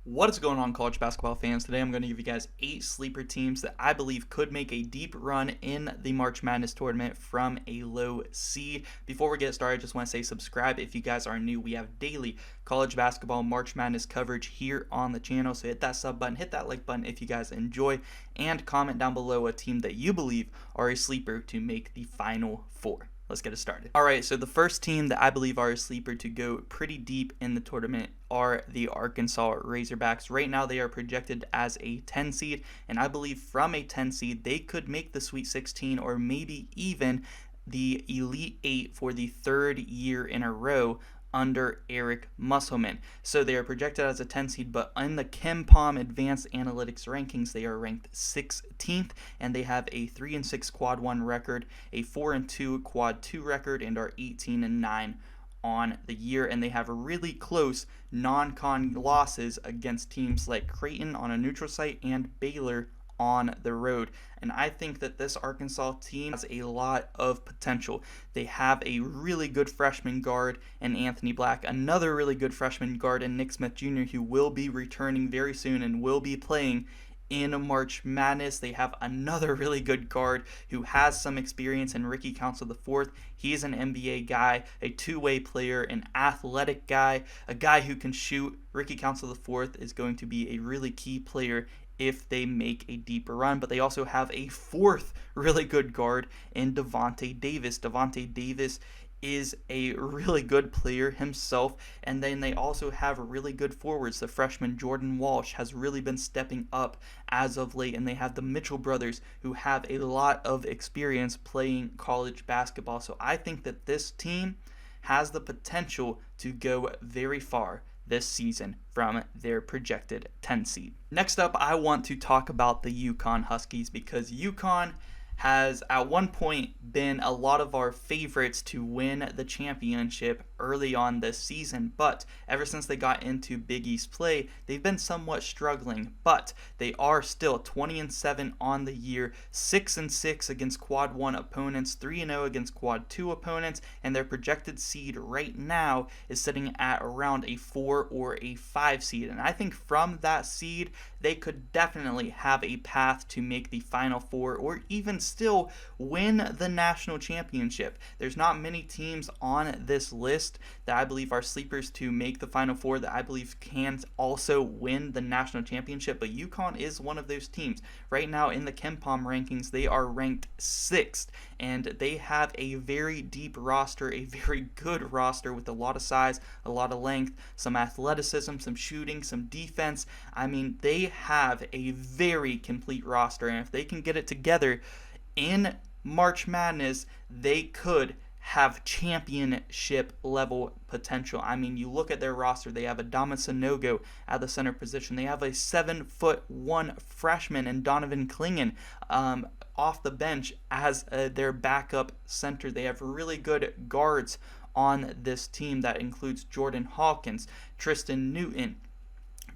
What is going on, college basketball fans? Today I'm going to give you guys 8 sleeper teams that I believe could make a deep run in the March Madness tournament from a low seed. Before we get started, I just want to say subscribe if you guys are new. We have daily college basketball March Madness coverage here on the channel, so hit that sub button, hit that like button if you guys enjoy, and comment down below a team that you believe are a sleeper to make the Final Four. Let's get it started. All right, so the first team that I believe are a sleeper to go pretty deep in the tournament are the Arkansas Razorbacks. Right now, they are projected as a 10 seed, and I believe from a 10 seed, they could make the Sweet 16 or maybe even the Elite 8 for the third year in a row under Eric Musselman. So they are projected as a 10 seed, but in the KenPom Advanced Analytics rankings, they are ranked 16th, and they have a 3-6 Quad 1 record, a 4-2 Quad 2 record, and are 18-9 on the year, and they have really close non-con losses against teams like Creighton on a neutral site and Baylor on the road. And I think that this Arkansas team has a lot of potential. They have a really good freshman guard in Anthony Black, another really good freshman guard in Nick Smith Jr., who will be returning very soon and will be playing in March Madness. They have another really good guard who has some experience in Ricky Council IV. He's an NBA guy, a two-way player, an athletic guy, a guy who can shoot. Ricky Council IV is going to be a really key player if they make a deeper run. But they also have a fourth really good guard in Devontae Davis. Devontae Davis is a really good player himself, and then they also have really good forwards. The freshman Jordan Walsh has really been stepping up as of late, and they have the Mitchell brothers who have a lot of experience playing college basketball. So I think that this team has the potential to go very far this season from their projected 10 seed. Next up, I want to talk about the UConn Huskies, because UConn has at one point been a lot of our favorites to win the championship early on this season, but ever since they got into Big East play, they've been somewhat struggling. But they are still 20-7 on the year, 6-6 against Quad 1 opponents, 3-0 against Quad 2 opponents, and their projected seed right now is sitting at around a 4 or a 5 seed. And I think from that seed, they could definitely have a path to make the Final Four, or even still win the national championship. There's not many teams on this list that I believe are sleepers to make the Final Four that I believe can also win the national championship, but UConn is one of those teams. Right now in the KenPom rankings, they are ranked 6th, and they have a very deep roster, a very good roster with a lot of size, a lot of length, some athleticism, some shooting, some defense. I mean, they have a very complete roster, and if they can get it together in March Madness, they could have championship level potential. I mean, you look at their roster, they have Adama Sanogo at the center position. They have a 7'1" freshman and Donovan Clingan off the bench as their backup center. They have really good guards on this team that includes Jordan Hawkins, Tristan Newton,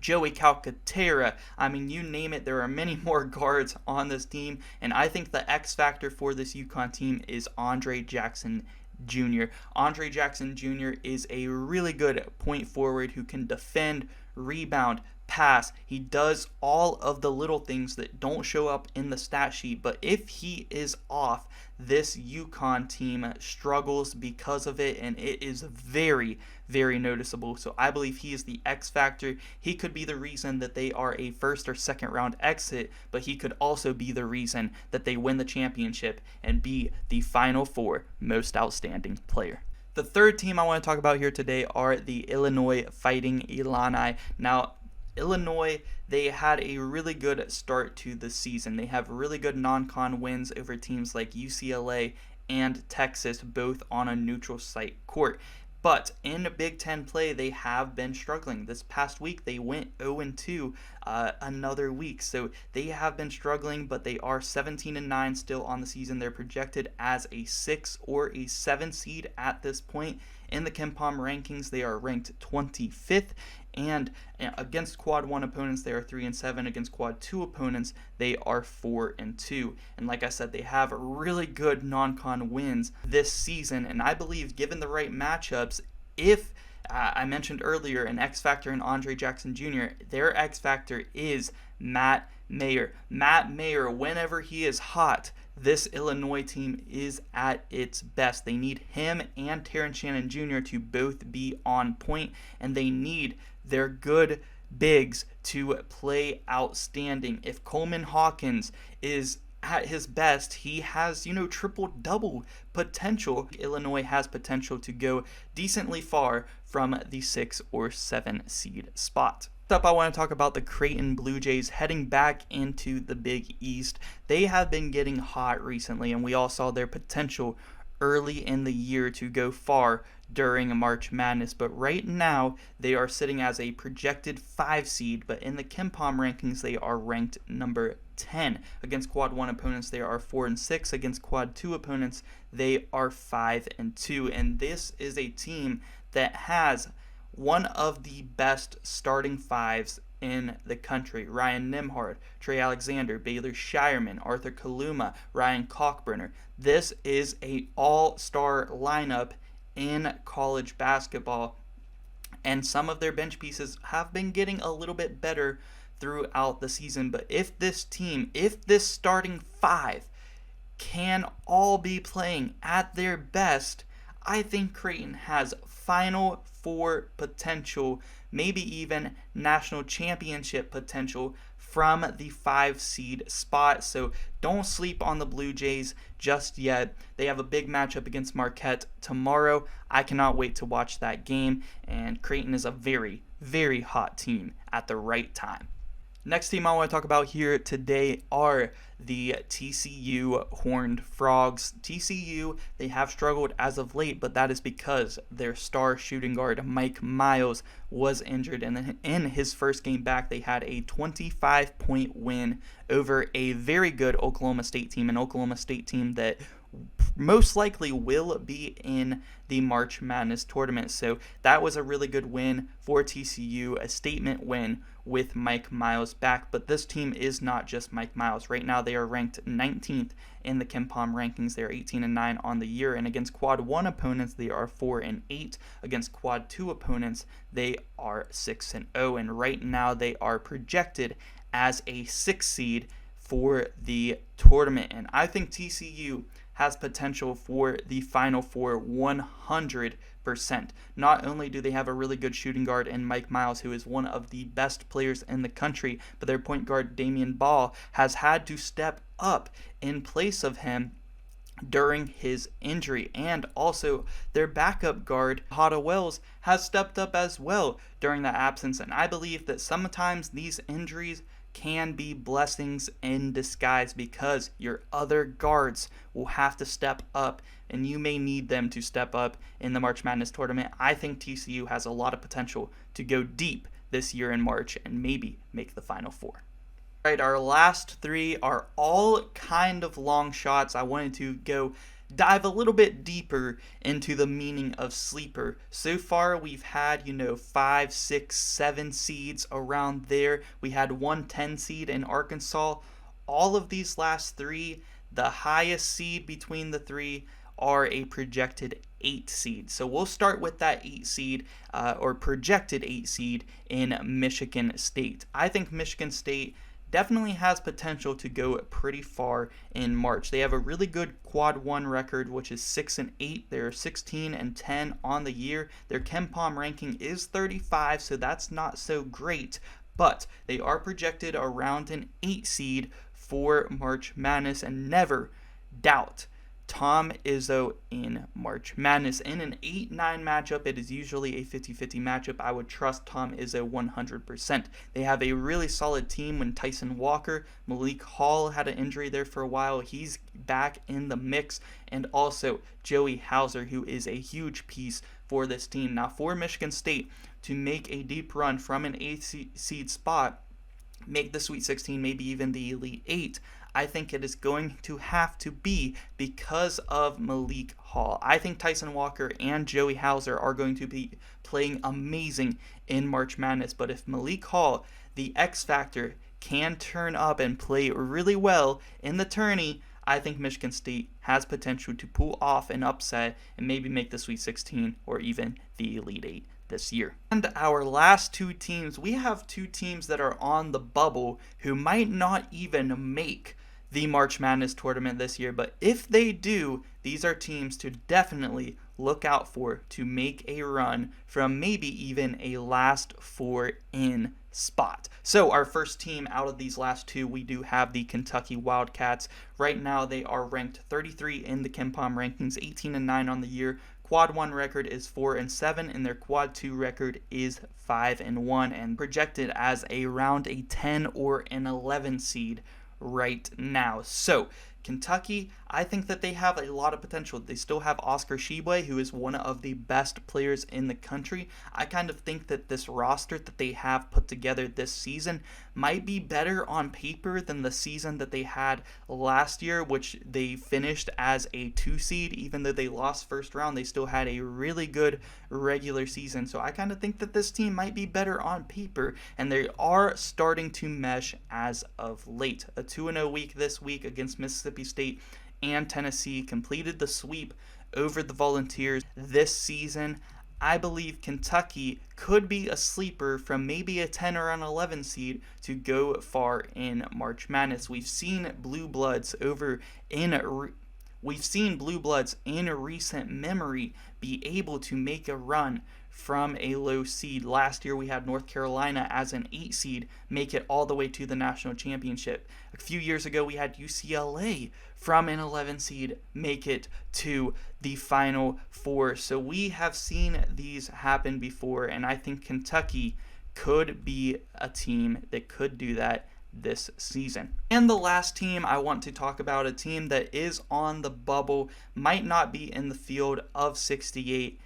Joey Calcaterra. I mean, you name it, there are many more guards on this team, and I think the X factor for this UConn team is Andre Jackson Jr. Andre Jackson Jr. is a really good point forward who can defend, rebound, pass. He does all of the little things that don't show up in the stat sheet, but if he is off, this UConn team struggles because of it, and it is very, very noticeable. So I believe he is the X factor. He could be the reason that they are a first or second round exit, but he could also be the reason that they win the championship and be the Final Four most outstanding player. The third team I want to talk about here today are the Illinois Fighting Illini. Now, Illinois, they had a really good start to the season. They have really good non-con wins over teams like UCLA and Texas, both on a neutral site court. But in Big Ten play, they have been struggling. This past week, they went 0-2 another week. So they have been struggling, but they are 17-9 still on the season. They're projected as a 6 or a 7 seed at this point. In the KenPom rankings, they are ranked 25th. And against Quad 1 opponents, they are 3-7. Against Quad 2 opponents, they are 4-2. And like I said, they have really good non-con wins this season. And I believe, given the right matchups, if I mentioned earlier an X factor in Andre Jackson Jr. Their X factor is Matt Mayer. Matt Mayer, whenever he is hot, this Illinois team is at its best. They need him and Terrence Shannon Jr. to both be on point, and they need their good bigs to play outstanding. If Coleman Hawkins is at his best, he has, triple-double potential. Illinois has potential to go decently far from the 6 or 7 seed spot. Next up, I want to talk about the Creighton Blue Jays heading back into the Big East. They have been getting hot recently, and we all saw their potential early in the year to go far during March Madness, but right now they are sitting as a projected 5 seed, but in the KenPom rankings they are ranked number 10. Against quad 1 opponents they are 4-6. Against quad 2 opponents they are 5-2, and this is a team that has one of the best starting fives in the country. Ryan Nembhard, Trey Alexander, Baylor Shireman, Arthur Kaluma, Ryan Cockburner. This is a all-star lineup in college basketball, and some of their bench pieces have been getting a little bit better throughout the season. But if this starting five can all be playing at their best, I think Creighton has Final Four potential, maybe even national championship potential from the 5 seed spot. So don't sleep on the Blue Jays just yet. They have a big matchup against Marquette tomorrow. I cannot wait to watch that game, and Creighton is a very, very hot team at the right time. Next team I want to talk about here today are the TCU Horned Frogs. TCU, they have struggled as of late, but that is because their star shooting guard Mike Miles was injured, and in his first game back they had a 25-point win over a very good Oklahoma State team, an Oklahoma State team that most likely will be in the March Madness tournament. So that was a really good win for TCU, a statement win with Mike Miles back. But this team is not just Mike Miles. Right now they are ranked 19th in the KenPom rankings. They are 18-9 on the year, and against quad 1 opponents they are 4-8. Against quad 2 opponents they are 6-0, and right now they are projected as a 6 seed for the tournament. And I think TCU has potential for the Final Four 100%. Not only do they have a really good shooting guard in Mike Miles, who is one of the best players in the country, but their point guard Damian Ball has had to step up in place of him during his injury, and also their backup guard Hada Wells has stepped up as well during that absence. And I believe that sometimes these injuries can be blessings in disguise, because your other guards will have to step up, and you may need them to step up in the March Madness tournament. I think TCU has a lot of potential to go deep this year in March and maybe make the Final Four. All right, our last 3 are all kind of long shots. I wanted to dive a little bit deeper into the meaning of sleeper. So far we've had 5, 6, 7 seeds around there. We had 1 10 seed in Arkansas. All of these last 3, the highest seed between the 3 are a projected 8 seed. So we'll start with that 8 seed or projected 8 seed in Michigan State. I think Michigan State definitely has potential to go pretty far in March. They have a really good quad 1 record, which is 6-8. They're 16-10 on the year. Their KenPom ranking is 35, so that's not so great, but they are projected around an 8 seed for March Madness, and never doubt Tom Izzo in March Madness. In an 8-9 matchup, it is usually a 50-50 matchup. I would trust Tom Izzo 100%. They have a really solid team when Tyson Walker, Malik Hall had an injury there for a while. He's back in the mix. And also Joey Hauser, who is a huge piece for this team. Now for Michigan State to make a deep run from an 8 seed spot, make the Sweet 16, maybe even the Elite 8, I think it is going to have to be because of Malik Hall. I think Tyson Walker and Joey Hauser are going to be playing amazing in March Madness, but if Malik Hall, the X Factor, can turn up and play really well in the tourney, I think Michigan State has potential to pull off an upset and maybe make the Sweet 16 or even the Elite 8. this year. And our last two teams, we have two teams that are on the bubble who might not even make the March Madness tournament this year, but if they do, these are teams to definitely look out for to make a run from maybe even a last four in spot. So our first team out of these last two, we do have the Kentucky Wildcats. Right now they are ranked 33 in the KenPom rankings, 18-9 on the year. Quad 1 record is 4-7, and their Quad 2 record is 5-1, and projected as around a 10 or an 11 seed right now. So Kentucky, I think that they have a lot of potential. They still have Oscar Tshiebwe, who is one of the best players in the country. I kind of think that this roster that they have put together this season might be better on paper than the season that they had last year, which they finished as a 2 seed. Even though they lost first round, they still had a really good regular season. So I kind of think that this team might be better on paper, and they are starting to mesh as of late. A 2-0 week this week against Mississippi State and Tennessee, completed the sweep over the Volunteers this season. I believe Kentucky could be a sleeper from maybe a 10 or an 11 seed to go far in March Madness. We've seen Blue Bloods in recent memory be able to make a run from a low seed. Last year we had North Carolina as an 8 seed make it all the way to the national championship. A few years ago we had UCLA from an 11 seed make it to the Final Four. So we have seen these happen before, and I think Kentucky could be a team that could do that this season. And the last team I want to talk about, a team that is on the bubble, might not be in the field of 68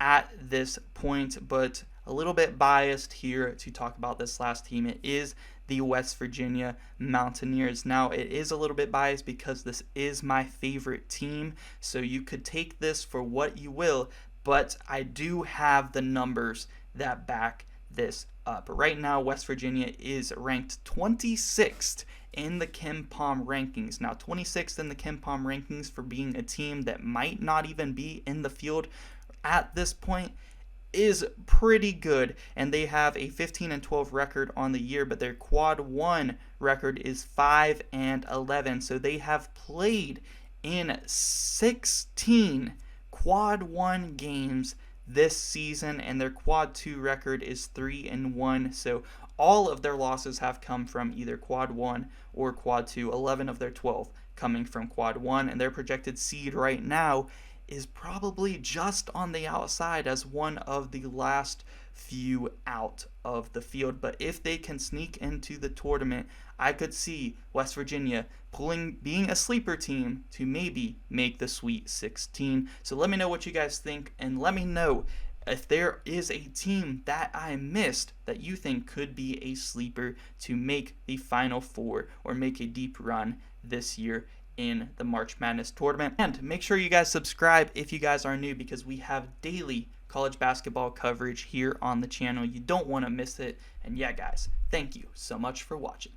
at this point, but a little bit biased here to talk about this last team. It is the West Virginia Mountaineers. Now, it is a little bit biased because this is my favorite team, so you could take this for what you will, but I do have the numbers that back this up. Right now, West Virginia is ranked 26th in the KenPom rankings. Now, 26th in the KenPom rankings for being a team that might not even be in the field at this point is pretty good, and they have a 15-12 record on the year, but their Quad 1 record is 5-11, so they have played in 16 Quad 1 games this season, and their Quad 2 record is 3-1, so all of their losses have come from either Quad 1 or Quad 2, 11 of their 12 coming from Quad 1, and their projected seed right now is probably just on the outside as one of the last few out of the field. But if they can sneak into the tournament, I could see West Virginia being a sleeper team to maybe make the Sweet 16. So let me know what you guys think, and let me know if there is a team that I missed that you think could be a sleeper to make the Final Four or make a deep run this year in the March Madness tournament. And make sure you guys subscribe if you guys are new, because we have daily college basketball coverage here on the channel. You don't want to miss it. And yeah, guys, thank you so much for watching.